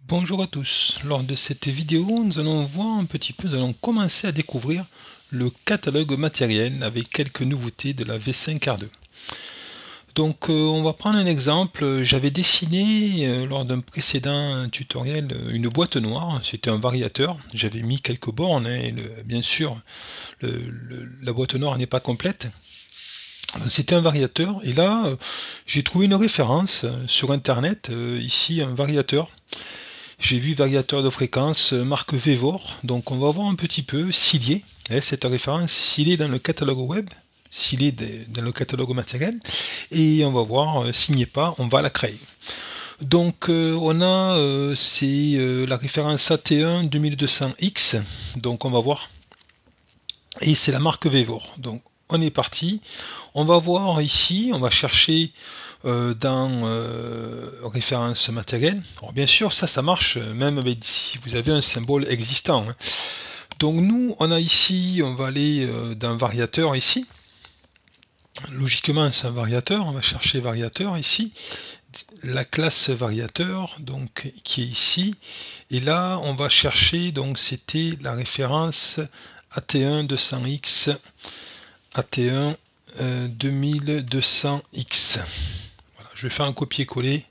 Bonjour à tous, lors de cette vidéo nous allons voir un petit peu, nous allons commencer à découvrir le catalogue matériel avec quelques nouveautés de la V5R2. Donc on va prendre un exemple, j'avais dessiné lors d'un précédent tutoriel une boîte noire, c'était un variateur, j'avais mis quelques bornes et bien sûr la boîte noire n'est pas complète. C'était un variateur et là j'ai trouvé une référence sur internet, ici un variateur. J'ai vu variateur de fréquence marque Vevor, donc on va voir un petit peu s'il y est, cette référence, s'il est dans le catalogue web, s'il est dans le catalogue matériel, et on va voir s'il n'y est pas, on va la créer. Donc on a c'est la référence AT1 2200X, donc on va voir, et c'est la marque Vevor. Donc on est parti, on va voir ici, on va chercher dans référence matérielle. Alors bien sûr ça marche même avec si vous avez un symbole existant, hein. Donc nous on a ici, on va aller dans variateur ici, logiquement c'est un variateur, on va chercher variateur ici, la classe variateur donc qui est ici, et là on va chercher, donc c'était la référence AT1 200X, AT1 2200X. Voilà, je vais faire un copier-coller.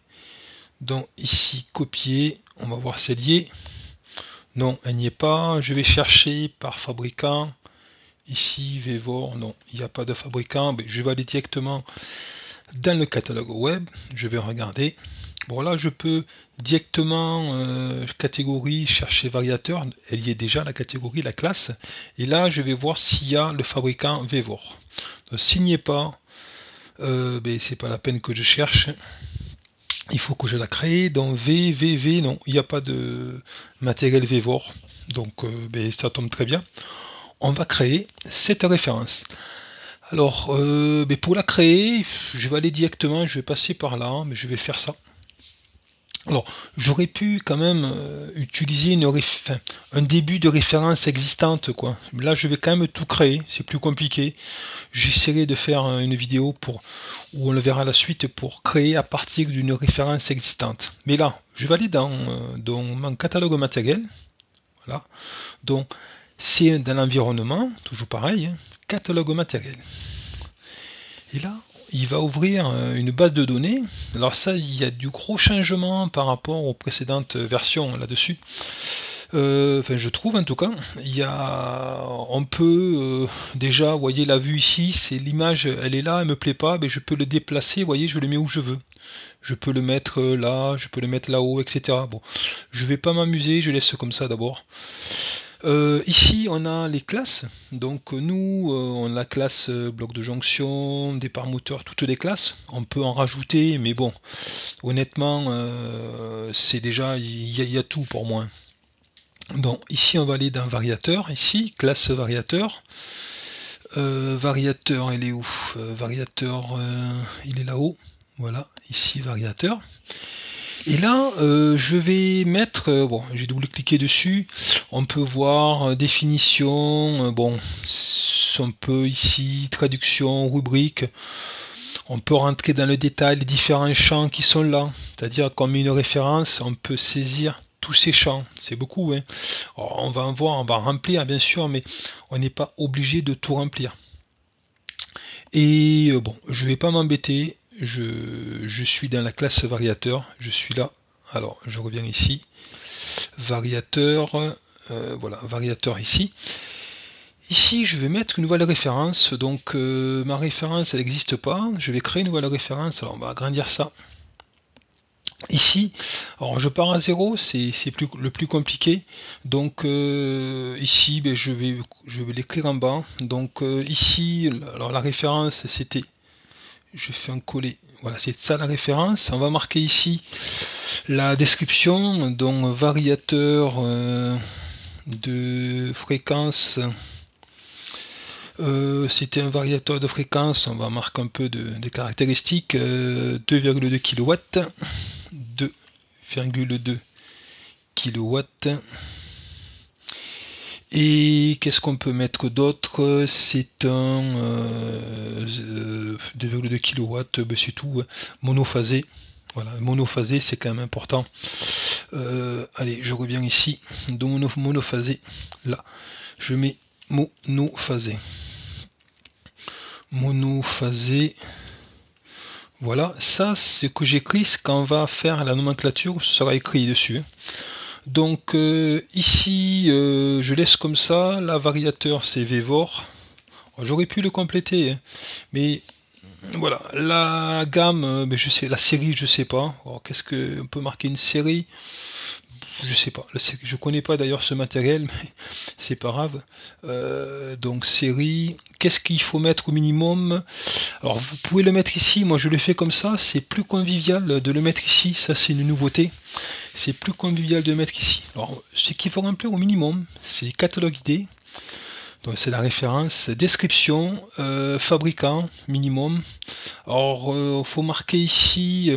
Donc ici copier, on va voir si c'est lié. Non, elle n'y est pas. Je vais chercher par fabricant. Ici Vevor, non, il n'y a pas de fabricant. Mais je vais aller directement dans le catalogue web. Je vais regarder. Bon là je peux directement catégorie chercher variateur, elle y est déjà la catégorie, la classe, et là je vais voir s'il y a le fabricant Vevor. S'il n'y est pas, c'est pas la peine que je cherche, il faut que je la crée. Donc VVV, non, il n'y a pas de matériel Vevor, donc ça tombe très bien. On va créer cette référence. Alors pour la créer, je vais aller directement, je vais passer par là, mais je vais faire ça. Alors, j'aurais pu quand même utiliser un début de référence existante, quoi. Là, je vais quand même tout créer, c'est plus compliqué. J'essaierai de faire une vidéo où on le verra à la suite pour créer à partir d'une référence existante. Mais là, je vais aller dans mon catalogue matériel. Voilà. Donc, c'est dans l'environnement, toujours pareil, hein, catalogue matériel. Et là, il va ouvrir une base de données. Alors ça, il y a du gros changement par rapport aux précédentes versions là-dessus. Enfin, je trouve en tout cas, on peut déjà, vous voyez la vue ici, c'est l'image, elle est là, elle me plaît pas, mais je peux le déplacer, vous voyez, je le mets où je veux. Je peux le mettre là, je peux le mettre là-haut, etc. Bon, je vais pas m'amuser, je laisse comme ça d'abord. Ici on a les classes, donc nous on a la classe bloc de jonction, départ moteur, toutes les classes, on peut en rajouter, mais bon, honnêtement c'est déjà, il y a tout pour moi. Donc ici on va aller dans variateur, ici, classe variateur, variateur il est où, variateur il est là-haut, voilà, ici variateur. Et là, je vais mettre, bon, j'ai double-cliqué dessus, on peut voir définition, bon, on peut ici, traduction, rubrique, on peut rentrer dans le détail, les différents champs qui sont là, c'est-à-dire qu'on met une référence, on peut saisir tous ces champs, c'est beaucoup, hein. Alors, on va en voir, on va remplir bien sûr, mais on n'est pas obligé de tout remplir. Et bon, je vais pas m'embêter, je suis dans la classe variateur, je suis là, alors je reviens ici, variateur, voilà, variateur ici. Ici, je vais mettre une nouvelle référence, donc ma référence, elle n'existe pas, je vais créer une nouvelle référence, alors on va agrandir ça. Ici, alors je pars à 0, c'est le plus compliqué, donc ici je vais l'écrire en bas, donc ici, alors la référence c'était, je fais un coller, voilà, c'est ça la référence. On va marquer ici la description, donc variateur de fréquence, c'était un variateur de fréquence, on va marquer un peu des caractéristiques, 2,2 kW, 2,2 kW. Et qu'est-ce qu'on peut mettre d'autre? C'est un 2,2 kW, c'est tout, monophasé. Voilà, monophasé, c'est quand même important. Allez, je reviens ici, dans monophasé, là, je mets monophasé. Monophasé. Voilà, ça, ce que j'écris, quand on va faire la nomenclature, ce sera écrit dessus. Donc ici, je laisse comme ça, la variateur c'est Vevor. J'aurais pu le compléter, hein, mais voilà, la gamme, mais je sais, la série, je sais pas. Qu'est-ce que on peut marquer une série? Je sais pas. Je connais pas d'ailleurs ce matériel, mais c'est pas grave. Donc série, qu'est-ce qu'il faut mettre au minimum? Alors vous pouvez le mettre ici. Moi je le fais comme ça. C'est plus convivial de le mettre ici. Ça c'est une nouveauté. C'est plus convivial de le mettre ici. Alors ce qu'il faut remplir au minimum, c'est catalogue ID. Donc c'est la référence, description, fabricant, minimum. Alors il faut marquer ici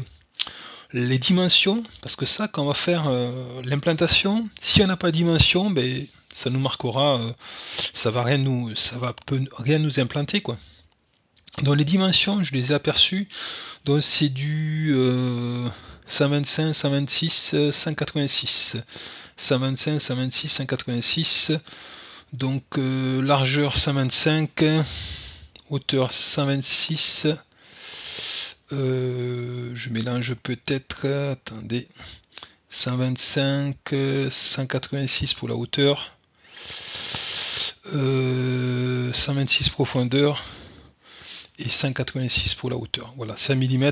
les dimensions, parce que ça, quand on va faire l'implantation, si on n'a pas de dimension, ben, ça nous marquera, ça va rien nous implanter, quoi. Donc les dimensions, je les ai aperçues, donc c'est du 125, 126, 186. 125, 126, 186. Donc largeur 125, hauteur 126. Je mélange peut-être, attendez, 125, 186 pour la hauteur, 126 profondeur et 186 pour la hauteur. Voilà, 5 mm.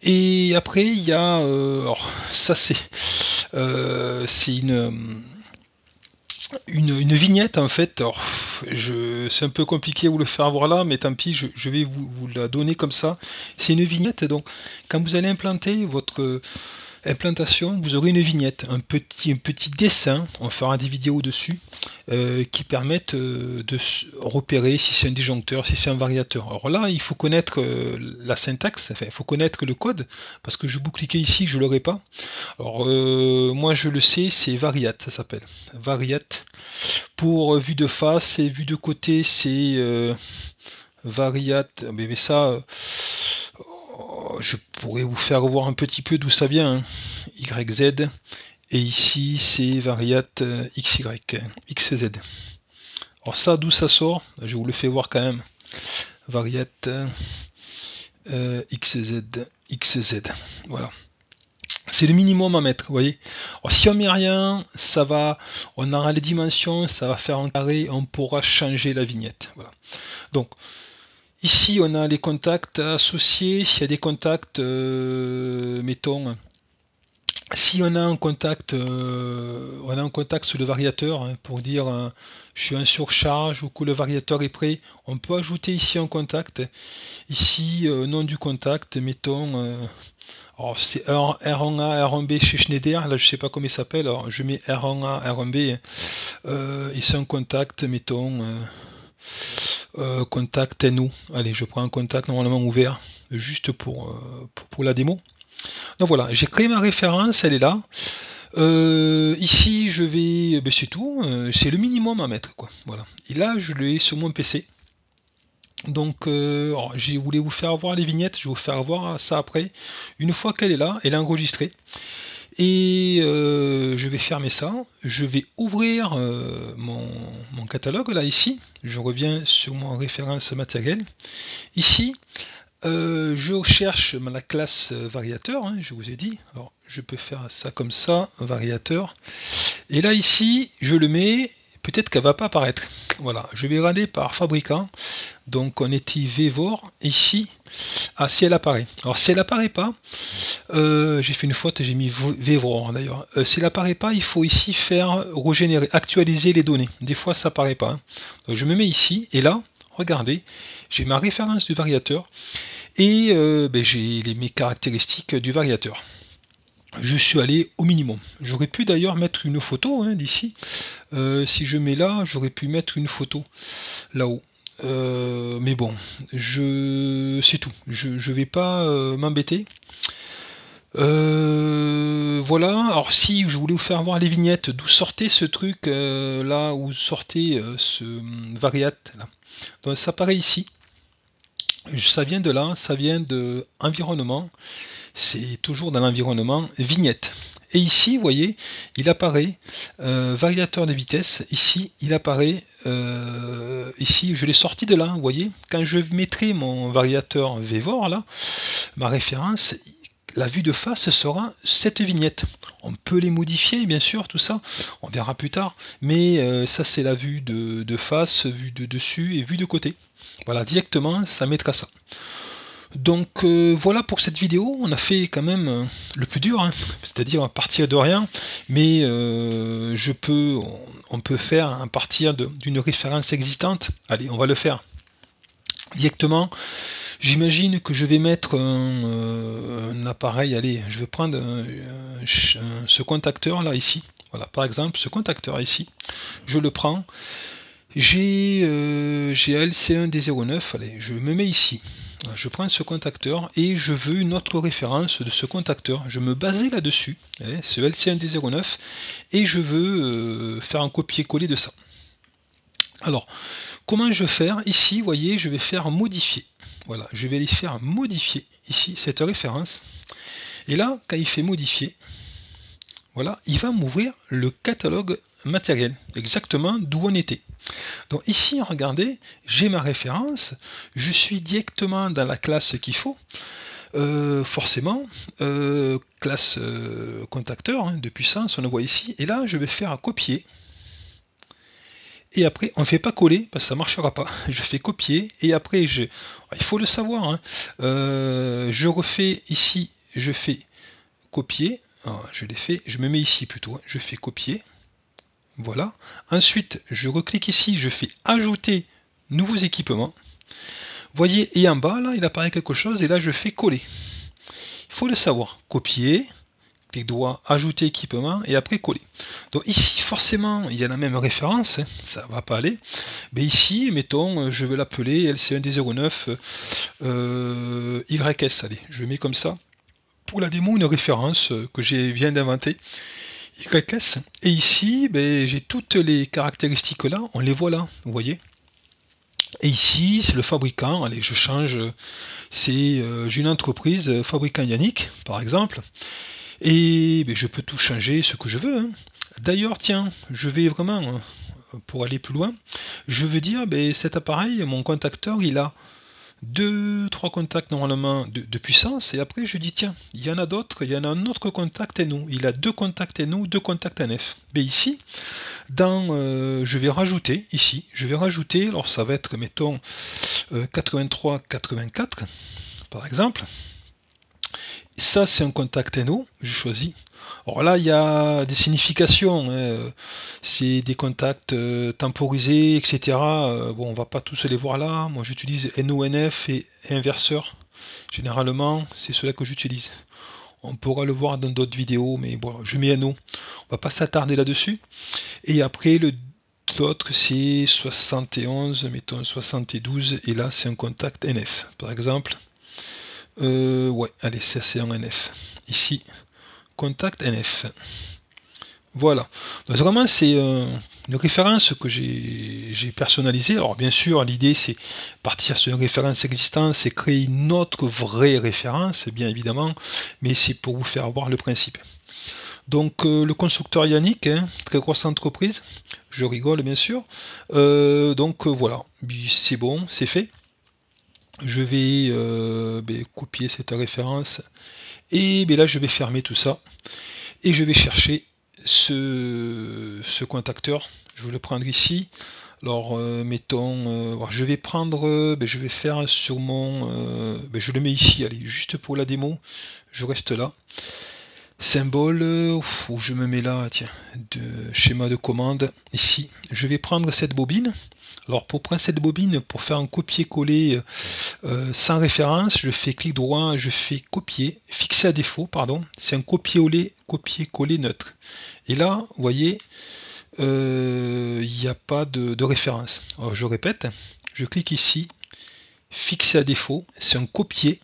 Et après, il y a, alors, ça c'est une vignette en fait. Alors, c'est un peu compliqué de vous le faire voir là, mais tant pis, je vais vous la donner comme ça. C'est une vignette, donc quand vous allez implanter votre implantation, vous aurez une vignette, un petit dessin, on fera des vidéos dessus, qui permettent de repérer si c'est un disjoncteur, si c'est un variateur. Alors là, il faut connaître la syntaxe, enfin, il faut connaître le code, parce que je boucliquais ici, je ne l'aurai pas. Alors moi je le sais, c'est variat, ça s'appelle. Variat. Pour vue de face et vue de côté, c'est variat, mais ça... je pourrais vous faire voir un petit peu d'où ça vient, hein. YZ, et ici c'est variat XY, XZ. Alors ça, d'où ça sort? Je vous le fais voir quand même. Variat XZ, XZ, voilà. C'est le minimum à mettre, vous voyez. Alors, si on met rien, ça va, on aura les dimensions, ça va faire un carré, on pourra changer la vignette, voilà. Donc, ici, on a les contacts associés. S'il y a des contacts, mettons, si on a un contact, sur le variateur, hein, pour dire je suis en surcharge ou que le variateur est prêt, on peut ajouter ici un contact. Ici, nom du contact, mettons, alors c'est R1A, R1B chez Schneider. Là, je sais pas comment il s'appelle. Alors, je mets R1A, R1B. Et c'est un contact, mettons. Contact NO. Allez, je prends un contact normalement ouvert, juste pour la démo. Donc voilà, j'ai créé ma référence, elle est là. Ici, je vais, ben c'est tout, c'est le minimum à mettre, quoi. Voilà. Et là, je l'ai sur mon PC. Donc, je voulais vous faire voir les vignettes, je vais vous faire voir ça après. Une fois qu'elle est là, elle est enregistrée. Et je vais fermer ça, je vais ouvrir mon catalogue là ici, je reviens sur mon référence matérielle. Ici, je cherche la classe variateur, hein, je vous ai dit. Alors je peux faire ça comme ça, variateur. Et là ici, je le mets, peut-être qu'elle va pas apparaître. Voilà, je vais regarder par fabricant. Donc on était Vevor ici. Ah, si elle apparaît. Alors si elle apparaît pas, j'ai fait une faute, j'ai mis Vevor d'ailleurs. Si elle apparaît pas, il faut ici faire régénérer, actualiser les données. Des fois ça apparaît pas, hein. Donc, je me mets ici et là, regardez, j'ai ma référence du variateur et j'ai mes caractéristiques du variateur. Je suis allé au minimum. J'aurais pu d'ailleurs mettre une photo, hein, d'ici. Si je mets là, j'aurais pu mettre une photo là-haut. Mais bon, c'est tout. Je vais pas m'embêter. Voilà. Alors si je voulais vous faire voir les vignettes, d'où sortait ce truc là, où sortait ce variat là. Donc ça apparaît ici. Ça vient de là, ça vient de environnement, c'est toujours dans l'environnement vignette. Et ici, vous voyez, il apparaît variateur de vitesse. Ici, il apparaît, ici, je l'ai sorti de là, vous voyez. Quand je mettrai mon variateur VEVOR, là, ma référence, la vue de face sera cette vignette. On peut les modifier, bien sûr, tout ça, on verra plus tard. Mais ça, c'est la vue de face, vue de dessus et vue de côté. Voilà, directement, ça mettra ça. Donc voilà pour cette vidéo, on a fait quand même le plus dur, hein, c'est-à-dire à partir de rien, mais on peut faire à partir d'une référence existante. Allez, on va le faire directement. J'imagine que je vais mettre un appareil, allez, je vais prendre ce contacteur là ici, voilà, par exemple ce contacteur ici, je le prends. J'ai LC1D09, allez, je me mets ici. Je prends ce contacteur et je veux une autre référence de ce contacteur. Je me basais là-dessus, ce LC1D09, et je veux faire un copier-coller de ça. Alors, comment je vais faire? Ici, vous voyez, je vais faire modifier. Voilà, je vais aller faire modifier ici cette référence. Et là, quand il fait modifier, voilà, il va m'ouvrir le catalogue matériel, exactement d'où on était. Donc ici, regardez, j'ai ma référence, je suis directement dans la classe qu'il faut, forcément, classe contacteur, hein, de puissance, on le voit ici, et là, je vais faire un copier, et après, on ne fait pas coller, parce que ça ne marchera pas, je fais copier, et après, il faut le savoir, hein, je refais ici, je fais copier, je l'ai fait, je me mets ici plutôt, hein, je fais copier, voilà. Ensuite, je reclique ici, je fais ajouter nouveaux équipements. Vous voyez, et en bas, là, il apparaît quelque chose, et là, je fais coller. Il faut le savoir. Copier, clic droit, ajouter équipement, et après coller. Donc ici, forcément, il y a la même référence, hein, ça ne va pas aller. Mais ici, mettons, je vais l'appeler LC1D09 YS. Allez, je mets comme ça. Pour la démo, une référence que je viens d'inventer. YS, et ici ben, j'ai toutes les caractéristiques là, on les voit là, vous voyez. Et ici c'est le fabricant, allez je change, c'est j'ai une entreprise, fabricant Yannick par exemple, et ben, je peux tout changer ce que je veux, hein. D'ailleurs tiens, je vais vraiment, pour aller plus loin, je veux dire ben, cet appareil, mon contacteur il a 2-3 contacts normalement de puissance, et après je dis tiens, il y en a d'autres, il y en a un autre contact NO, il a 2 contacts NO, 2 contacts NF. Mais ici, je vais rajouter, ici, je vais rajouter, alors ça va être, mettons, 83-84, par exemple. Ça c'est un contact NO, je choisis. Alors là il y a des significations, hein. C'est des contacts temporisés, etc. Bon on va pas tous les voir là, moi j'utilise NO-NF et inverseur. Généralement c'est cela que j'utilise. On pourra le voir dans d'autres vidéos, mais bon, je mets NO. On va pas s'attarder là-dessus. Et après l'autre c'est 71, mettons 72, et là c'est un contact NF, par exemple. Ouais, allez, c'est en NF. Ici, contact NF. Voilà. Donc vraiment, c'est une référence que j'ai personnalisée. Alors bien sûr, l'idée c'est partir sur une référence existante, c'est créer une autre vraie référence, bien évidemment, mais c'est pour vous faire voir le principe. Donc le constructeur Yannick, hein, très grosse entreprise, je rigole bien sûr. Donc voilà, c'est bon, c'est fait. Je vais copier cette référence et là je vais fermer tout ça et je vais chercher ce contacteur. Je vais le prendre ici. Alors mettons, je vais prendre, je vais faire sur mon, je le mets ici, allez, juste pour la démo, je reste là. Symbole, où je me mets là, tiens, schéma de commande, ici. Je vais prendre cette bobine. Alors pour prendre cette bobine, pour faire un copier-coller sans référence, je fais clic droit, je fais copier, fixer à défaut, pardon. C'est un copier-coller neutre. Et là, vous voyez, il n'y a pas de référence. Alors je répète, je clique ici, fixer à défaut, c'est un copier.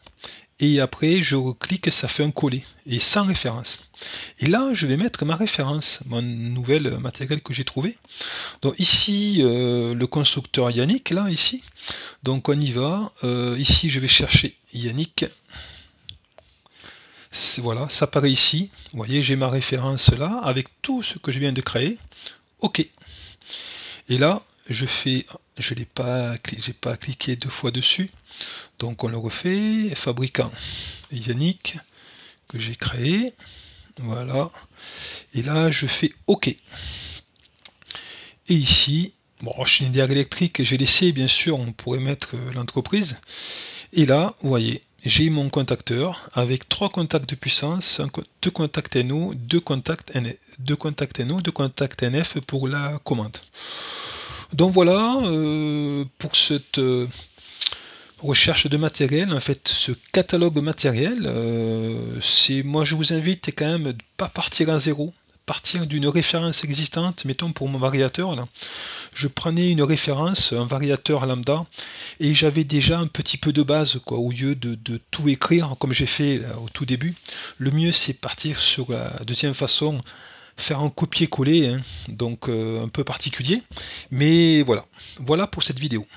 et après je reclique, ça fait un coller, et sans référence. Et là, je vais mettre ma référence, mon nouvel matériel que j'ai trouvé. Donc ici, le constructeur Yannick, là, ici. Donc on y va. Ici, je vais chercher Yannick. Voilà, ça apparaît ici. Vous voyez, j'ai ma référence là, avec tout ce que je viens de créer. OK. Et là, je n'ai pas cliqué 2 fois dessus. Donc on le refait. Fabricant Yannick, que j'ai créé. Voilà. Et là, je fais OK. Et ici, bon, Schneider Electric, j'ai laissé, bien sûr, on pourrait mettre l'entreprise. Et là, vous voyez, j'ai mon contacteur avec 3 contacts de puissance, 2 contacts NO, 2 contacts NF, 2 contacts NO, 2 contacts NF pour la commande. Donc voilà, pour cette recherche de matériel, en fait, ce catalogue matériel, moi je vous invite quand même de ne pas partir à zéro, partir d'une référence existante. Mettons pour mon variateur là, je prenais une référence, un variateur lambda, et j'avais déjà un petit peu de base, quoi, au lieu de tout écrire comme j'ai fait là, au tout début. Le mieux c'est partir sur la deuxième façon, faire un copier-coller, hein, donc un peu particulier, mais voilà pour cette vidéo.